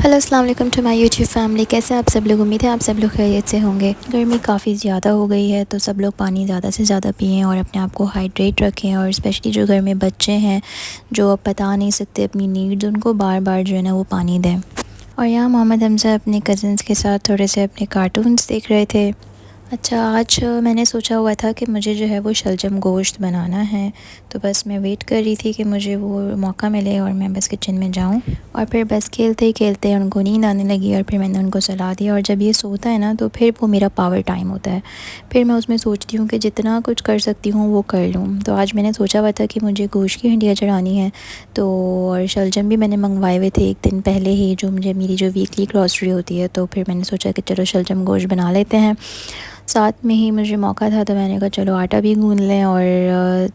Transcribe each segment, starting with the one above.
Hello अस्सलाम वालेकुम to my YouTube family. कैसे आप सब लोग? उम्मीद है आप सब लोग खैरियत से होंगे। गर्मी काफ़ी ज़्यादा हो गई है तो सब लोग पानी ज़्यादा से ज़्यादा पिएं और अपने आप को हाइड्रेट रखें। और स्पेशली जो घर में बच्चे हैं जो अब बता नहीं सकते अपनी नीड्स, उनको बार बार जो है ना वो पानी दें। और यहाँ मोहम्मद हमज़ा अपने कज़न्स के साथ थोड़े से अपने कार्टून्स देख रहे थे। अच्छा, आज मैंने सोचा हुआ था कि मुझे जो है वो शलजम गोश्त बनाना है, तो बस मैं वेट कर रही थी कि मुझे वो मौका मिले और मैं बस किचन में जाऊं। और फिर बस खेलते ही खेलते उनको नींद आने लगी और फिर मैंने उनको सुला दिया। और जब ये सोता है ना तो फिर वो मेरा पावर टाइम होता है। फिर मैं उसमें सोचती हूँ कि जितना कुछ कर सकती हूँ वो कर लूँ। तो आज मैंने सोचा हुआ था कि मुझे गोश्त की हंडिया चढ़ानी है, तो और शलजम भी मैंने मंगवाए हुए थे एक दिन पहले ही, जो मुझे मेरी जो वीकली ग्रॉसरी होती है। तो फिर मैंने सोचा कि चलो शलजम गोश्त बना लेते हैं। साथ में ही मुझे मौका था तो मैंने कहा चलो आटा भी गूँध लें और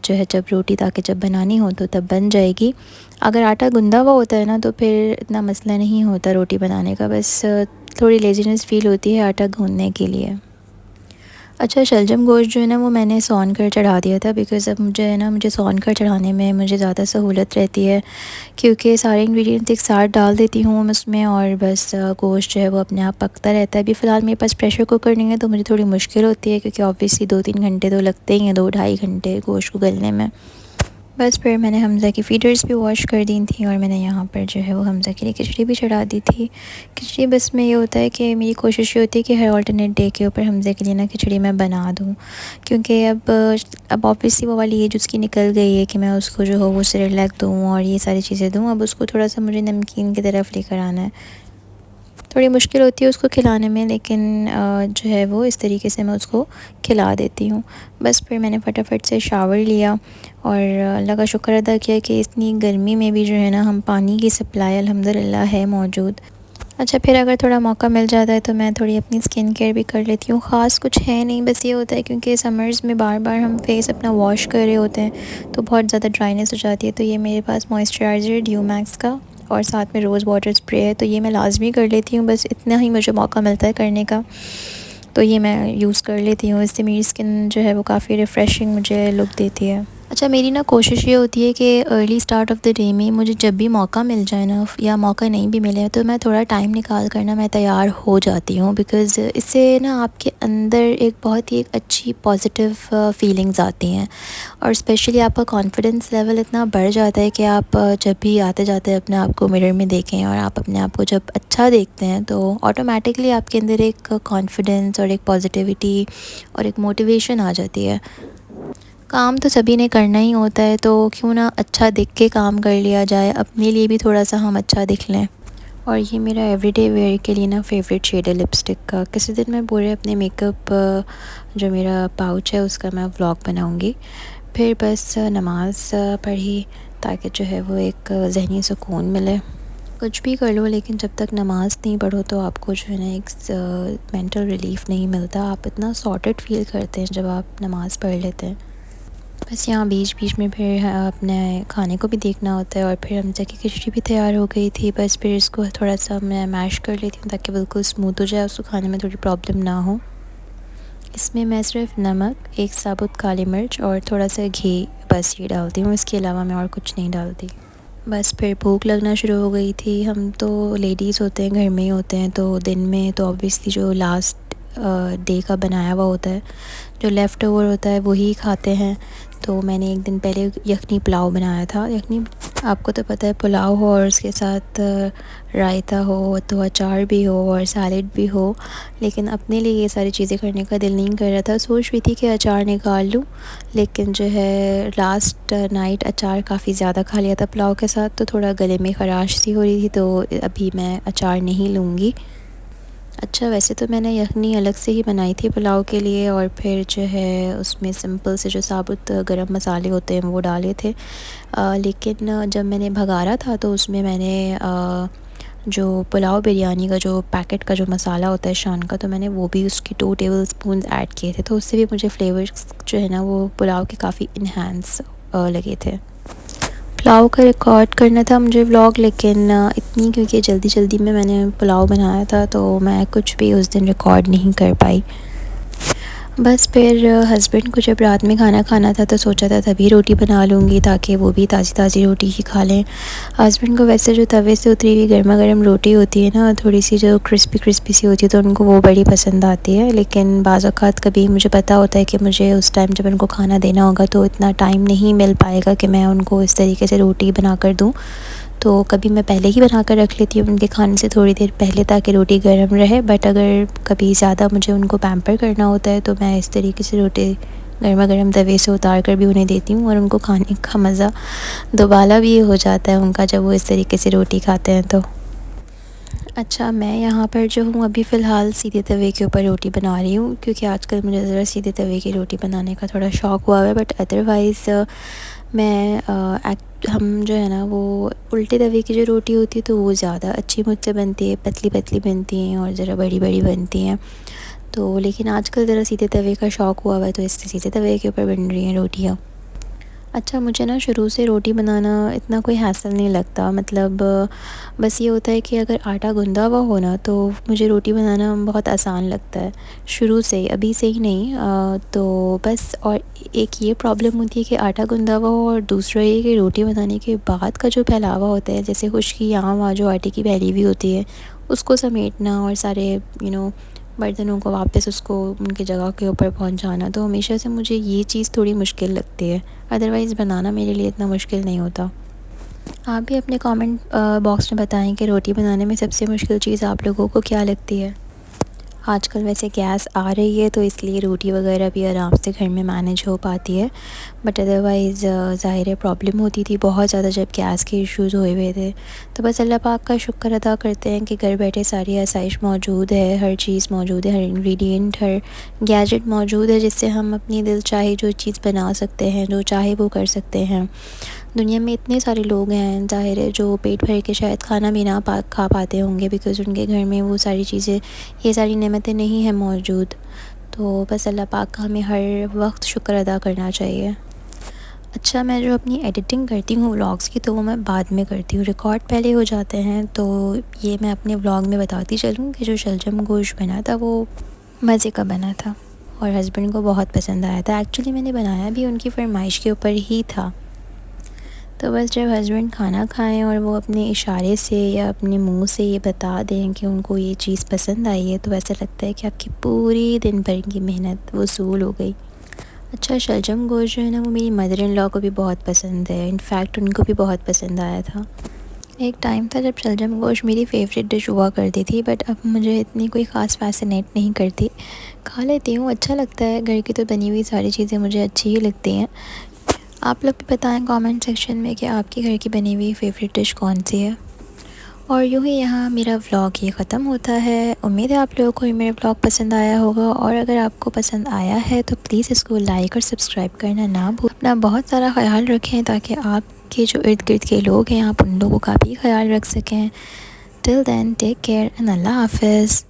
जो है जब रोटी ताकि जब बनानी हो तो तब बन जाएगी। अगर आटा गूँधा हुआ होता है ना तो फिर इतना मसला नहीं होता रोटी बनाने का, बस थोड़ी लेज़ीनेस फ़ील होती है आटा गूँधने के लिए। अच्छा, शलजम गोश्त जो है ना वो मैंने सौन कर चढ़ा दिया था, बिकॉज़ अब मुझे है ना मुझे सौन कर चढ़ाने में मुझे ज़्यादा सहूलत रहती है, क्योंकि सारे इंग्रेडिएंट्स एक साथ डाल देती हूँ उसमें और बस गोश्त जो है वो अपने आप पकता रहता है। अभी फ़िलहाल मेरे पास प्रेशर कुकर नहीं है तो मुझे थोड़ी मुश्किल होती है, क्योंकि ऑब्वियसली 2-3 घंटे तो लगते ही हैं, 2 ढाई घंटे गोश्त को गलने में। बस फिर मैंने हमज़ा की फ़ीडर्स भी वॉश कर दी थी और मैंने यहाँ पर जो है वो हमज़ा के लिए खिचड़ी भी चढ़ा दी थी। खिचड़ी बस में ये होता है कि मेरी कोशिश ये होती है कि हर अल्टरनेट डे के ऊपर हमज़ा के लिए ना खिचड़ी मैं बना दूँ, क्योंकि अब ऑब्वियसली वो वाली एज उसकी निकल गई है कि मैं उसको जो हो वो सेरेलैक दूँ और ये सारी चीज़ें दूँ। अब उसको थोड़ा-सा मुझे नमकीन की तरफ लेकर आना है। थोड़ी मुश्किल होती है उसको खिलाने में, लेकिन जो है वो इस तरीके से मैं उसको खिला देती हूँ। बस फिर मैंने फटाफट से शावर लिया और अल्लाह का शुक्र अदा किया कि इतनी गर्मी में भी जो है ना हम पानी की सप्लाई अल्हम्दुलिल्लाह है मौजूद। अच्छा, फिर अगर थोड़ा मौका मिल जाता है तो मैं थोड़ी अपनी स्किन केयर भी कर लेती हूँ। ख़ास कुछ है नहीं, बस ये होता है क्योंकि समर्स में बार बार हम फेस अपना वॉश कर रहे होते हैं तो बहुत ज़्यादा ड्राइनेस हो जाती है। तो ये मेरे पास मॉइस्चराइज़र ड्यू मैक्स का और साथ में रोज़ वाटर स्प्रे है, तो ये मैं लाजमी कर लेती हूँ। बस इतना ही मुझे मौका मिलता है करने का, तो ये मैं यूज़ कर लेती हूँ। इससे मेरी स्किन जो है वो काफ़ी रिफ़्रेशिंग मुझे लुक देती है। अच्छा, मेरी ना कोशिश ये होती है कि early start of the day में मुझे जब भी मौका मिल जाए ना, या मौका नहीं भी मिले तो मैं थोड़ा टाइम निकाल कर ना मैं तैयार हो जाती हूँ, बिकॉज़ इससे ना आपके अंदर एक बहुत ही एक अच्छी पॉजिटिव फीलिंग्स आती हैं और स्पेशली आपका कॉन्फिडेंस लेवल इतना बढ़ जाता है कि आप जब भी आते जाते अपने आप को मिरर में देखें और आप अपने आप को जब अच्छा देखते हैं तो ऑटोमेटिकली आपके अंदर एक कॉन्फिडेंस और एक पॉजिटिविटी और एक मोटिवेशन आ जाती है। काम तो सभी ने करना ही होता है, तो क्यों ना अच्छा दिख के काम कर लिया जाए, अपने लिए भी थोड़ा सा हम अच्छा दिख लें। और ये मेरा एवरीडे वेयर के लिए ना फेवरेट शेड है लिपस्टिक का। किसी दिन मैं पूरे अपने मेकअप जो मेरा पाउच है उसका मैं व्लॉग बनाऊंगी। फिर बस नमाज़ पढ़ी ताकि जो है वो एक ज़हनी सुकून मिले। कुछ भी कर लो लेकिन जब तक नमाज़ नहीं पढ़ो तो आपको जो है ना एक मेंटल रिलीफ़ नहीं मिलता। आप इतना सॉर्टेड फ़ील करते हैं जब आप नमाज़ पढ़ लेते हैं। बस यहाँ बीच बीच में फिर अपने खाने को भी देखना होता है और फिर हमज़ा की खिचड़ी भी तैयार हो गई थी। बस फिर इसको थोड़ा सा मैं मैश कर लेती हूँ ताकि बिल्कुल स्मूथ हो जाए, उसको खाने में थोड़ी प्रॉब्लम ना हो। इसमें मैं सिर्फ नमक, एक साबुत काली मिर्च और थोड़ा सा घी बस ये डालती हूँ, इसके अलावा मैं और कुछ नहीं डालती। बस फिर भूख लगना शुरू हो गई थी। हम तो लेडीज़ होते हैं, घर में ही होते हैं, तो दिन में तो ऑब्वियसली जो लास्ट डे का बनाया हुआ होता है, जो लेफ़्ट ओवर होता है वही खाते हैं। तो मैंने एक दिन पहले यखनी पुलाव बनाया था। यखनी आपको तो पता है, पुलाव हो और उसके साथ रायता हो तो अचार भी हो और सैलेड भी हो, लेकिन अपने लिए ये सारी चीज़ें करने का दिल नहीं कर रहा था। सोच रही थी कि अचार निकाल लूँ, लेकिन जो है लास्ट नाइट अचार काफ़ी ज़्यादा खा लिया था पुलाव के साथ, तो थोड़ा गले में ख़राश सी हो रही थी, तो अभी मैं अचार नहीं लूँगी। अच्छा, वैसे तो मैंने यखनी अलग से ही बनाई थी पुलाव के लिए और फिर जो है उसमें सिंपल से जो साबुत गरम मसाले होते हैं वो डाले थे। लेकिन जब मैंने भगारा था तो उसमें मैंने जो पुलाव बिरयानी का जो पैकेट का जो मसाला होता है शान का, तो मैंने वो भी उसकी 2 टेबल स्पून ऐड किए थे, तो उससे भी मुझे फ्लेवर्स जो है ना वो पुलाव के काफ़ी इन्हांस लगे थे। पुलाव का रिकॉर्ड करना था मुझे व्लॉग, लेकिन इतनी क्योंकि जल्दी जल्दी में मैंने पुलाव बनाया था तो मैं कुछ भी उस दिन रिकॉर्ड नहीं कर पाई। बस फिर हस्बैंड को जब रात में खाना खाना था तो सोचा था तभी रोटी बना लूँगी ताकि वो भी ताज़ी ताज़ी रोटी ही खा लें। हस्बैंड को वैसे जो तवे से उतरी हुई गर्मा गर्म रोटी होती है ना, थोड़ी सी जो क्रिस्पी क्रिस्पी सी होती है, तो उनको वो बड़ी पसंद आती है। लेकिन बाज़ औक़ात कभी मुझे पता होता है कि मुझे उस टाइम जब उनको खाना देना होगा तो इतना टाइम नहीं मिल पाएगा कि मैं उनको इस तरीके से रोटी बना कर दूँ। तो कभी मैं पहले ही बना कर रख लेती हूँ उनके खाने से थोड़ी देर पहले, ताकि रोटी गर्म रहे। बट अगर कभी ज़्यादा मुझे उनको पैम्पर करना होता है तो मैं इस तरीके से रोटी गर्मा गर्म तवे से उतार कर भी उन्हें देती हूँ, और उनको खाने का मज़ा दोबारा भी हो जाता है उनका जब वो इस तरीके से रोटी खाते हैं तो। अच्छा, मैं यहाँ पर जो हूँ अभी फ़िलहाल सीधे तवे के ऊपर रोटी बना रही हूँ, क्योंकि आजकल मुझे ज़रा सीधे तवे की रोटी बनाने का थोड़ा शौक़ हुआ है। बट अदरवाइज़ मैं हम जो है ना वो उल्टे तवे की जो रोटी होती है तो वो ज़्यादा अच्छी मुझसे बनती है, पतली पतली बनती हैं और ज़रा बड़ी बड़ी बनती हैं। तो लेकिन आजकल ज़रा सीधे तवे का शौक़ हुआ है तो इससे सीधे तवे के ऊपर बन रही हैं रोटियाँ। अच्छा, मुझे ना शुरू से रोटी बनाना इतना कोई हैसल नहीं लगता, मतलब बस ये होता है कि अगर आटा गूँधा हुआ हो ना तो मुझे रोटी बनाना बहुत आसान लगता है, शुरू से ही, अभी से ही नहीं। तो बस, और एक ये प्रॉब्लम होती है कि आटा गूँधा हुआ हो, और दूसरा ये कि रोटी बनाने के बाद का जो फैलावा होता है, जैसे खुश्की यहाँ वहाँ जो आटे की फैली हुई होती है उसको समेटना और सारे बर्तनों को वापस उसको उनकी जगह के ऊपर पहुंचाना, तो हमेशा से मुझे ये चीज़ थोड़ी मुश्किल लगती है। अदरवाइज़ बनाना मेरे लिए इतना मुश्किल नहीं होता। आप भी अपने कमेंट बॉक्स में बताएं कि रोटी बनाने में सबसे मुश्किल चीज़ आप लोगों को क्या लगती है। आजकल वैसे गैस आ रही है तो इसलिए रोटी वगैरह भी आराम से घर में मैनेज हो पाती है। बट अदरवाइज़ ज़ाहिर है प्रॉब्लम होती थी बहुत ज़्यादा जब गैस के इश्यूज़ हुए थे। तो बस अल्लाह पाक का शुक्र अदा करते हैं कि घर बैठे सारी आसाइश मौजूद है, हर चीज़ मौजूद है, हर इंग्रेडिएंट, हर गैजेट मौजूद है, जिससे हम अपनी दिल चाहे जो चीज़ बना सकते हैं, जो चाहे वो कर सकते हैं। दुनिया में इतने सारे लोग हैं ज़ाहिर है जो पेट भर के शायद खाना भी ना खा पाते होंगे, बिकॉज़ उनके घर में वो सारी चीज़ें, ये सारी नेमतें नहीं हैं मौजूद। तो बस अल्लाह पाक का हमें हर वक्त शुक्र अदा करना चाहिए। अच्छा, मैं जो अपनी एडिटिंग करती हूँ व्लॉग्स की तो वो मैं बाद में करती हूँ, रिकॉर्ड पहले हो जाते हैं। तो ये मैं अपने व्लॉग में बताती चलूँ कि जो शलजम गोश्त बना था वो मज़े का बना था और हस्बैंड को बहुत पसंद आया था। एक्चुअली मैंने बनाया भी उनकी फरमाइश के ऊपर ही था। तो बस जब हस्बैंड खाना खाएं और वो अपने इशारे से या अपने मुंह से ये बता दें कि उनको ये चीज़ पसंद आई है, तो ऐसा लगता है कि आपकी पूरी दिन भर की मेहनत वसूल हो गई। अच्छा, शलजम गोश्त जो है ना वो मेरी मदर इन लॉ को भी बहुत पसंद है, इनफैक्ट उनको भी बहुत पसंद आया था। एक टाइम था जब शलजम गोश्त मेरी फ़ेवरेट डिश हुआ करती थी, बट अब मुझे इतनी कोई ख़ास फ़ैसिनेट नहीं करती। खा लेती हूँ, अच्छा लगता है, घर की तो बनी हुई सारी चीज़ें मुझे अच्छी ही लगती हैं। आप लोग भी बताएं कमेंट सेक्शन में कि आपके घर की बनी हुई फ़ेवरेट डिश कौन सी है। और यूँ ही यहाँ मेरा व्लॉग ये ख़त्म होता है। उम्मीद है आप लोगों को ये मेरा व्लॉग पसंद आया होगा, और अगर आपको पसंद आया है तो प्लीज़ इसको लाइक और सब्सक्राइब करना ना भूलें। अपना बहुत सारा ख्याल रखें ताकि आपके जो इर्द गिर्द के लोग हैं आप उन लोगों का भी ख्याल रख सकें। Till then take care and अल्लाह हाफ़िज़।